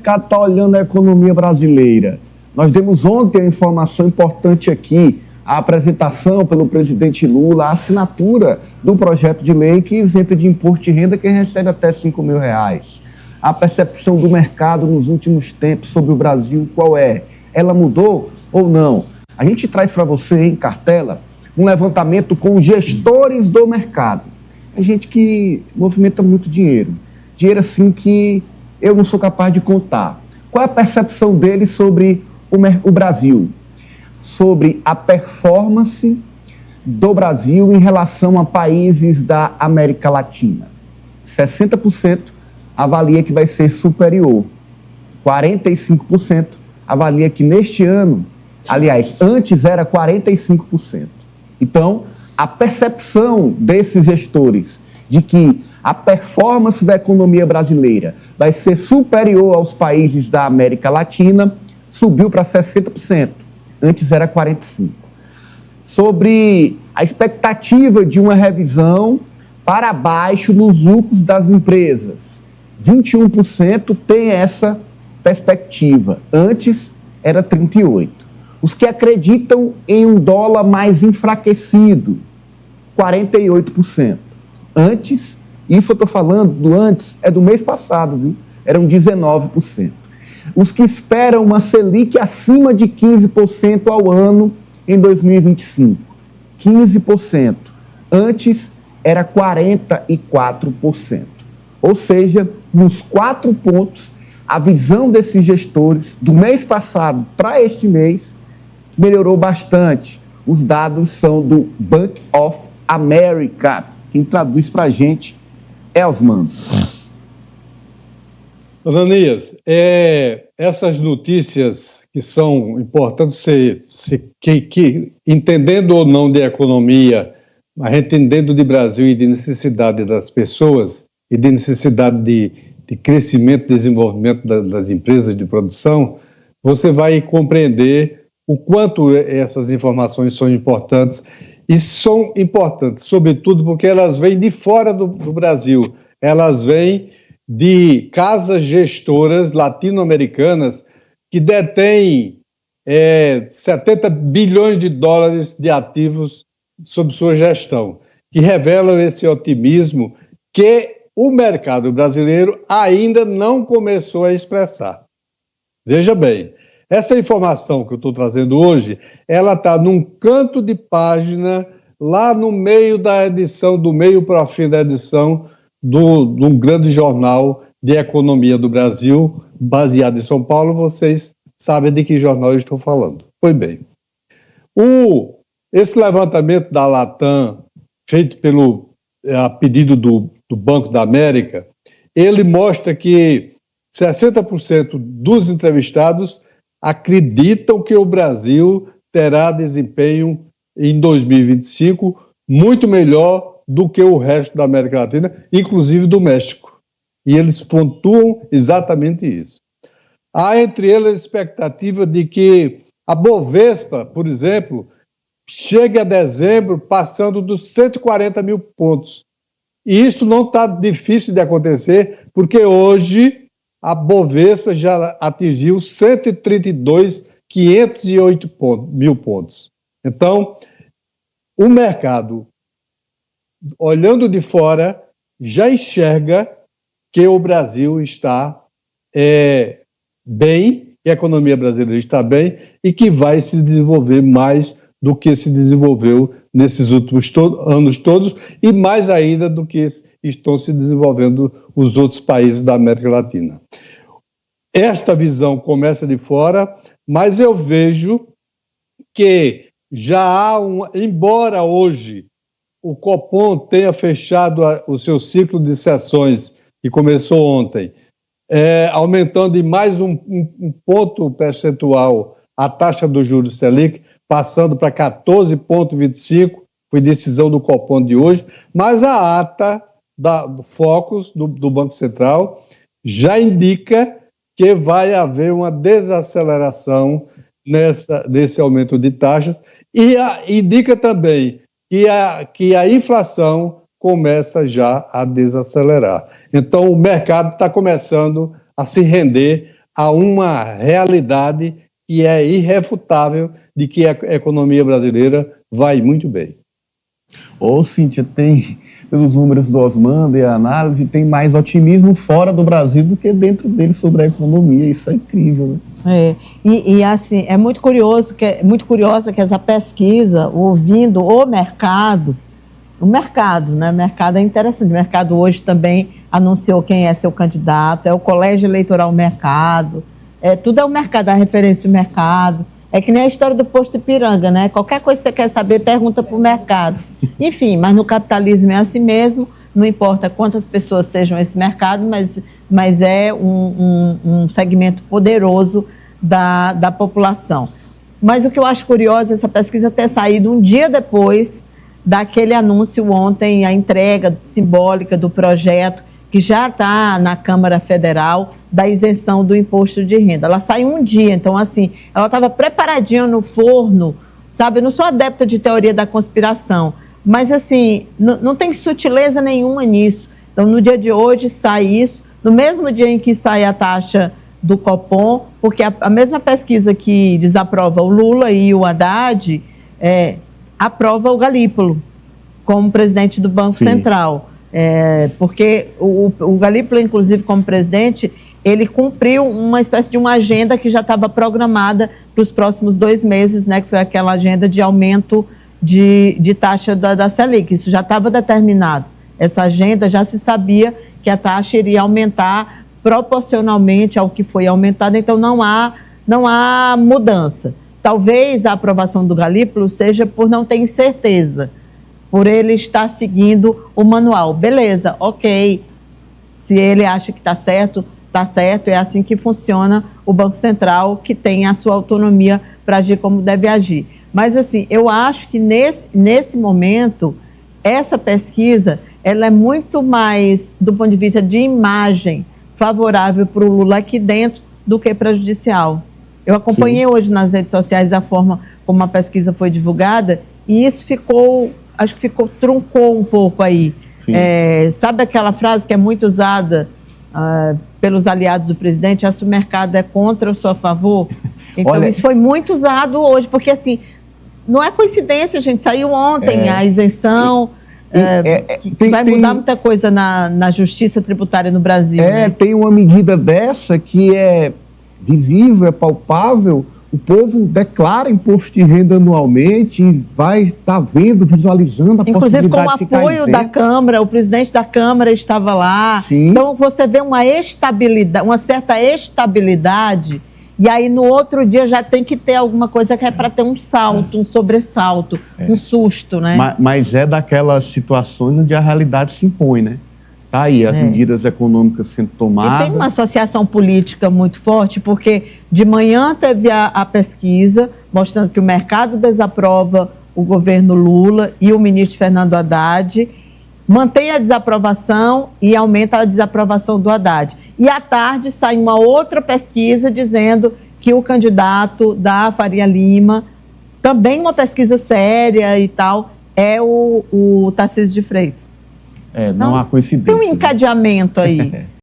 mercado está olhando a economia brasileira? Nós demos ontem a informação importante aqui, a apresentação pelo presidente Lula, a assinatura do projeto de lei que isenta de imposto de renda quem recebe até R$5.000. A percepção do mercado nos últimos tempos sobre o Brasil, qual é? Ela mudou ou não? A gente traz para você em cartela um levantamento com gestores do mercado. É gente que movimenta muito dinheiro. Dinheiro assim que eu não sou capaz de contar. Qual é a percepção deles sobre o Brasil? Sobre a performance do Brasil em relação a países da América Latina. 60% avalia que vai ser superior. 45% avalia que neste ano, aliás, antes era 45%. Então, a percepção desses gestores de que a performance da economia brasileira vai ser superior aos países da América Latina subiu para 60%. Antes era 45%. Sobre a expectativa de uma revisão para baixo nos lucros das empresas. 21% tem essa perspectiva. Antes era 38%. Os que acreditam em um dólar mais enfraquecido, 48%. Antes, isso eu estou falando do antes, é do mês passado, viu? Eram 19%. Os que esperam uma Selic acima de 15% ao ano em 2025, 15%. Antes era 44%. Ou seja, nos 4 pontos, a visão desses gestores do mês passado para este mês melhorou bastante. Os dados são do Bank of America. Quem traduz para a gente é Osman. Ananias, essas notícias que são importantes, que entendendo ou não de economia, mas entendendo de Brasil e de necessidade das pessoas e de necessidade de crescimento e desenvolvimento das empresas de produção, você vai compreender o quanto essas informações são importantes, e são importantes, sobretudo, porque elas vêm de fora do Brasil, elas vêm de casas gestoras latino-americanas que detêm 70 bilhões de dólares de ativos sob sua gestão, que revelam esse otimismo que o mercado brasileiro ainda não começou a expressar. Veja bem, essa informação que eu estou trazendo hoje, ela está num canto de página, lá no meio da edição, do meio para o fim da edição, de um grande jornal de economia do Brasil, baseado em São Paulo. Vocês sabem de que jornal eu estou falando. Pois bem, esse levantamento da Latam, feito a pedido do Banco da América, ele mostra que 60% dos entrevistados acreditam que o Brasil terá desempenho em 2025 muito melhor do que o resto da América Latina, inclusive do México. E eles pontuam exatamente isso. Há entre eles a expectativa de que a Bovespa, por exemplo, chegue a dezembro passando dos 140 mil pontos. E isso não está difícil de acontecer, porque hoje a Bovespa já atingiu 132.508 mil pontos. Então, o mercado, olhando de fora, já enxerga que o Brasil está bem, que a economia brasileira está bem e que vai se desenvolver mais do que se desenvolveu nesses últimos anos todos e mais ainda do que estão se desenvolvendo os outros países da América Latina. Esta visão começa de fora, mas eu vejo que já há embora hoje o Copom tenha fechado o seu ciclo de sessões, que começou ontem, aumentando em mais um ponto percentual a taxa do juros Selic, passando para 14,25%, foi decisão do Copom de hoje, mas a ata do Focus, do Banco Central, já indica que vai haver uma desaceleração nesse aumento de taxas e indica também que a inflação começa já a desacelerar. Então, o mercado está começando a se render a uma realidade que é irrefutável de que a economia brasileira vai muito bem. Ô, Cíntia, tem, pelos números do Osmando e a análise, tem mais otimismo fora do Brasil do que dentro dele sobre a economia. Isso é incrível, né? Assim, é muito curiosa que essa pesquisa, ouvindo o mercado, né? O mercado é interessante. O mercado hoje também anunciou quem é seu candidato, é o Colégio Eleitoral Mercado, tudo é o mercado, a referência do mercado. É que nem a história do posto Ipiranga, né? Qualquer coisa que você quer saber, pergunta para o mercado. Enfim, mas no capitalismo é assim mesmo, não importa quantas pessoas sejam esse mercado, mas é um segmento poderoso da população. Mas o que eu acho curioso é essa pesquisa ter saído um dia depois daquele anúncio ontem, a entrega simbólica do projeto, que já está na Câmara Federal, da isenção do imposto de renda. Ela saiu um dia, então assim, ela estava preparadinha no forno, sabe? Eu não sou adepta de teoria da conspiração, mas assim, não tem sutileza nenhuma nisso. Então, no dia de hoje sai isso, no mesmo dia em que sai a taxa do Copom, porque a mesma pesquisa que desaprova o Lula e o Haddad aprova o Galípolo como presidente do Banco Central. Porque o Galípolo, inclusive, como presidente, ele cumpriu uma espécie de uma agenda que já estava programada para os próximos 2 meses, né, que foi aquela agenda de aumento de taxa da Selic. Isso já estava determinado. Essa agenda já se sabia que a taxa iria aumentar proporcionalmente ao que foi aumentado, então não há mudança. Talvez a aprovação do Galípolo seja por não ter incerteza, por ele estar seguindo o manual. Beleza, ok. Se ele acha que está certo, é assim que funciona o Banco Central, que tem a sua autonomia para agir como deve agir. Mas, assim, eu acho que nesse momento, essa pesquisa, ela é muito mais, do ponto de vista de imagem, favorável para o Lula aqui dentro do que prejudicial. Eu acompanhei hoje nas redes sociais a forma como a pesquisa foi divulgada e isso truncou um pouco aí. Sabe aquela frase que é muito usada pelos aliados do presidente, se o mercado é contra ou sou a favor? Então, isso foi muito usado hoje, porque assim, não é coincidência, gente, saiu ontem a isenção, vai mudar muita coisa na justiça tributária no Brasil. Né? Tem uma medida dessa que é visível, é palpável. O povo declara imposto de renda anualmente e vai estar vendo, visualizando a possibilidade de ficar isento. Inclusive com o apoio da Câmara, o presidente da Câmara estava lá. Sim. Então você vê uma estabilidade, uma certa estabilidade, e aí no outro dia já tem que ter alguma coisa que é para ter um salto, um sobressalto, um susto, né? Mas é daquelas situações onde a realidade se impõe, né? Tá aí, as medidas econômicas sendo tomadas. E tem uma associação política muito forte, porque de manhã teve a pesquisa mostrando que o mercado desaprova o governo Lula e o ministro Fernando Haddad, mantém a desaprovação e aumenta a desaprovação do Haddad. E à tarde sai uma outra pesquisa dizendo que o candidato da Faria Lima, também uma pesquisa séria e tal, é o Tarcísio de Freitas. Não há coincidência. Tem um encadeamento aí.